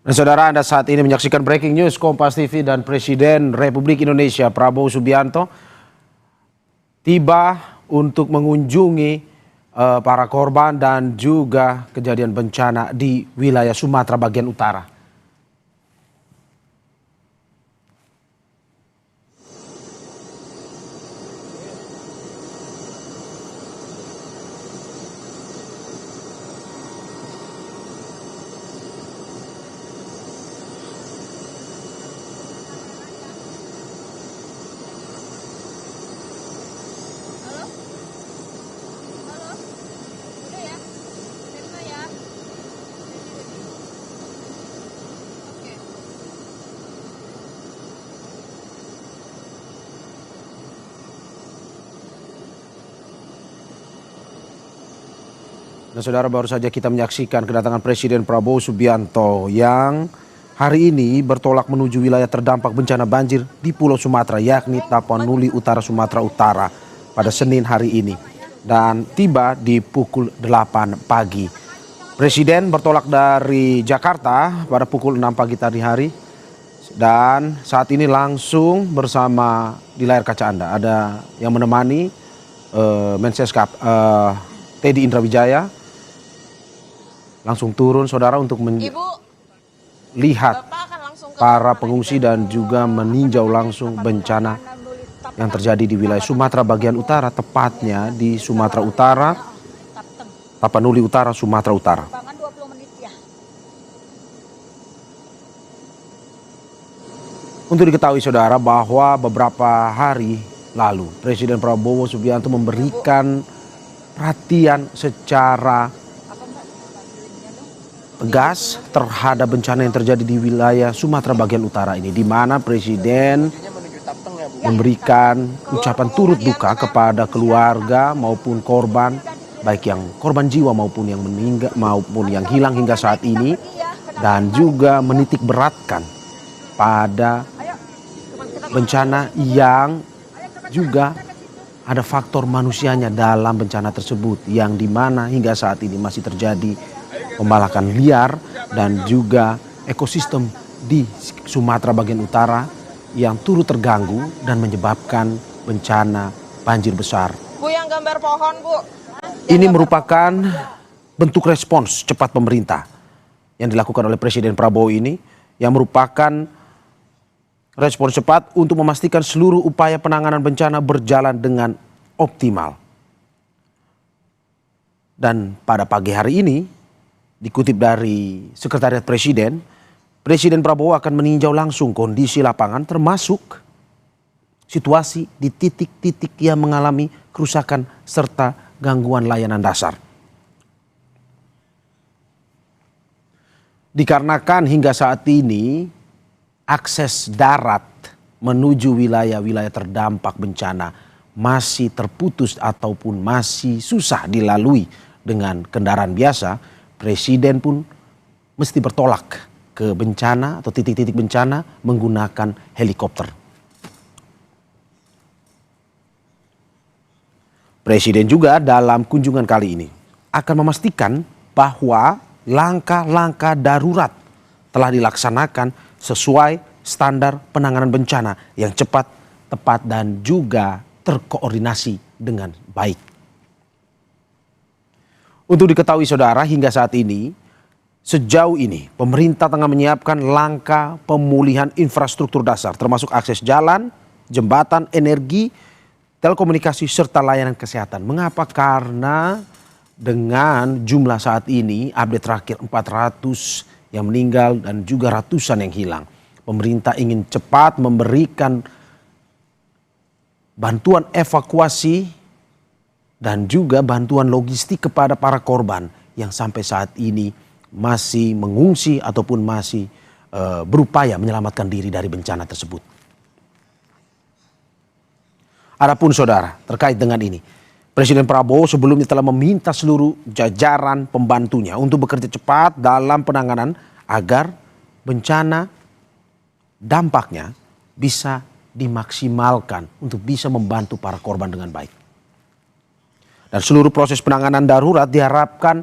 Dan saudara, Anda saat ini menyaksikan Breaking News Kompas TV, dan Presiden Republik Indonesia Prabowo Subianto tiba untuk mengunjungi para korban dan juga kejadian bencana di wilayah Sumatera bagian utara. Nah, saudara, baru saja kita menyaksikan kedatangan Presiden Prabowo Subianto yang hari ini bertolak menuju wilayah terdampak bencana banjir di Pulau Sumatera, yakni Tapanuli Utara, Sumatera Utara pada Senin hari ini, dan tiba di pukul 8 pagi. Presiden bertolak dari Jakarta pada pukul 6 pagi tadi hari, dan saat ini langsung bersama di layar kaca Anda ada yang menemani Menseskap Teddy Indrawijaya. Langsung turun, saudara, untuk melihat para pengungsi dan juga meninjau langsung bencana yang terjadi di wilayah Sumatera bagian utara, tepatnya di Sumatera Utara, Tapanuli Utara, Sumatera Utara. Untuk diketahui, saudara, bahwa beberapa hari lalu Presiden Prabowo Subianto memberikan perhatian secara tegas terhadap bencana yang terjadi di wilayah Sumatera bagian utara ini, di mana Presiden memberikan ucapan turut duka kepada keluarga maupun korban, baik yang korban jiwa maupun yang meninggal maupun yang hilang hingga saat ini, dan juga menitik beratkan pada bencana yang juga ada faktor manusianya dalam bencana tersebut, yang dimana hingga saat ini masih terjadi pembalakan liar dan juga ekosistem di Sumatera bagian utara yang turut terganggu dan menyebabkan bencana banjir besar. Bu, yang gambar pohon, Bu. Ini merupakan bentuk respons cepat pemerintah yang dilakukan oleh Presiden Prabowo ini, yang merupakan respons cepat untuk memastikan seluruh upaya penanganan bencana berjalan dengan optimal. Dan pada pagi hari ini, dikutip dari Sekretariat Presiden, Presiden Prabowo akan meninjau langsung kondisi lapangan, termasuk situasi di titik-titik yang mengalami kerusakan serta gangguan layanan dasar. Dikarenakan hingga saat ini akses darat menuju wilayah-wilayah terdampak bencana masih terputus ataupun masih susah dilalui dengan kendaraan biasa, Presiden pun mesti bertolak ke bencana atau titik-titik bencana menggunakan helikopter. Presiden juga dalam kunjungan kali ini akan memastikan bahwa langkah-langkah darurat telah dilaksanakan sesuai standar penanganan bencana yang cepat, tepat, dan juga terkoordinasi dengan baik. Untuk diketahui, saudara, hingga saat ini, sejauh ini pemerintah tengah menyiapkan langkah pemulihan infrastruktur dasar, termasuk akses jalan, jembatan, energi, telekomunikasi, serta layanan kesehatan. Mengapa? Karena dengan jumlah saat ini, update terakhir 400 yang meninggal dan juga ratusan yang hilang. Pemerintah ingin cepat memberikan bantuan evakuasi dan juga bantuan logistik kepada para korban yang sampai saat ini masih mengungsi ataupun masih berupaya menyelamatkan diri dari bencana tersebut. Adapun, saudara, terkait dengan ini, Presiden Prabowo sebelumnya telah meminta seluruh jajaran pembantunya untuk bekerja cepat dalam penanganan agar bencana dampaknya bisa dimaksimalkan untuk bisa membantu para korban dengan baik. Dan seluruh proses penanganan darurat diharapkan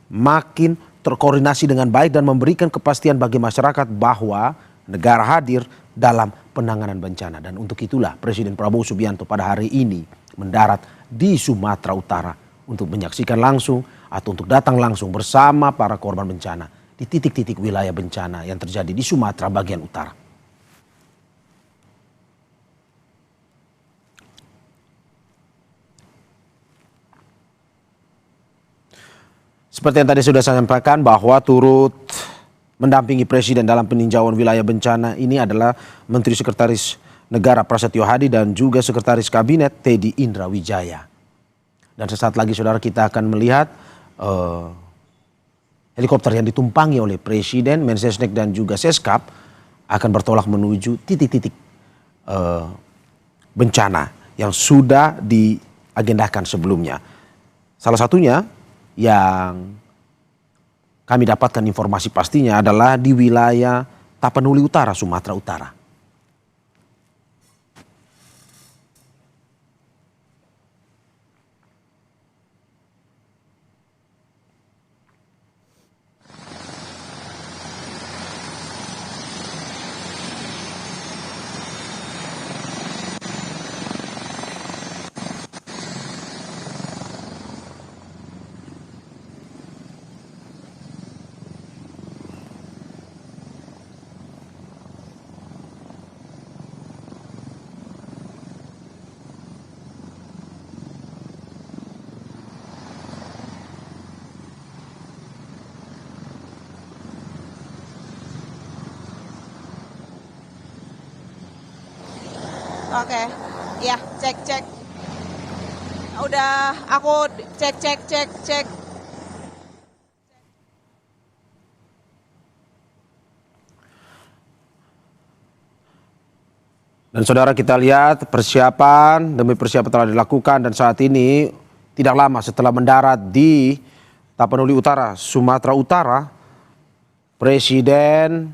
makin terkoordinasi dengan baik dan memberikan kepastian bagi masyarakat bahwa negara hadir dalam penanganan bencana. Dan untuk itulah Presiden Prabowo Subianto pada hari ini mendarat di Sumatera Utara untuk menyaksikan langsung atau untuk datang langsung bersama para korban bencana di titik-titik wilayah bencana yang terjadi di Sumatera bagian utara. Seperti yang tadi sudah saya sampaikan bahwa turut mendampingi Presiden dalam peninjauan wilayah bencana ini adalah Menteri Sekretaris Negara Prasetyo Hadi dan juga Sekretaris Kabinet Teddy Indra Wijaya. Dan sesaat lagi saudara kita akan melihat helikopter yang ditumpangi oleh Presiden, Mensesnek dan juga Seskap akan bertolak menuju titik-titik bencana yang sudah diagendakan sebelumnya. Salah satunya yang kami dapatkan informasi pastinya adalah di wilayah Tapanuli Utara, Sumatera Utara. Oke, ya cek. Udah aku cek. Dan saudara kita lihat persiapan demi persiapan telah dilakukan dan saat ini tidak lama setelah mendarat di Tapanuli Utara, Sumatera Utara, Presiden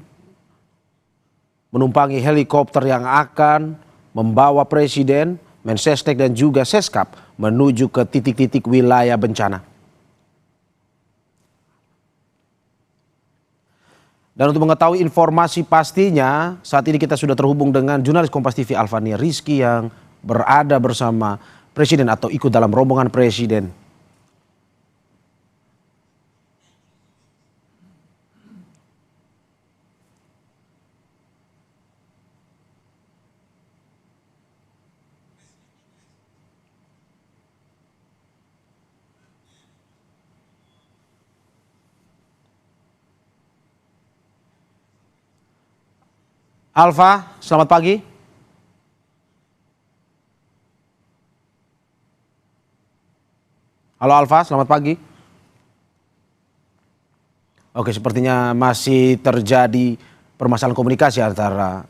menumpangi helikopter yang akan membawa Presiden, Mensesnek dan juga Seskap menuju ke titik-titik wilayah bencana. Dan untuk mengetahui informasi pastinya, saat ini kita sudah terhubung dengan jurnalis Kompas TV Alfania Rizky yang berada bersama Presiden atau ikut dalam rombongan Presiden. Alfa, selamat pagi. Halo Alfa, selamat pagi. Oke, sepertinya masih terjadi permasalahan komunikasi antara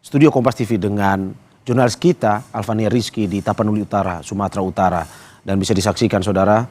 studio Kompas TV dengan jurnalis kita Alfania Rizky di Tapanuli Utara, Sumatera Utara. Dan bisa disaksikan saudara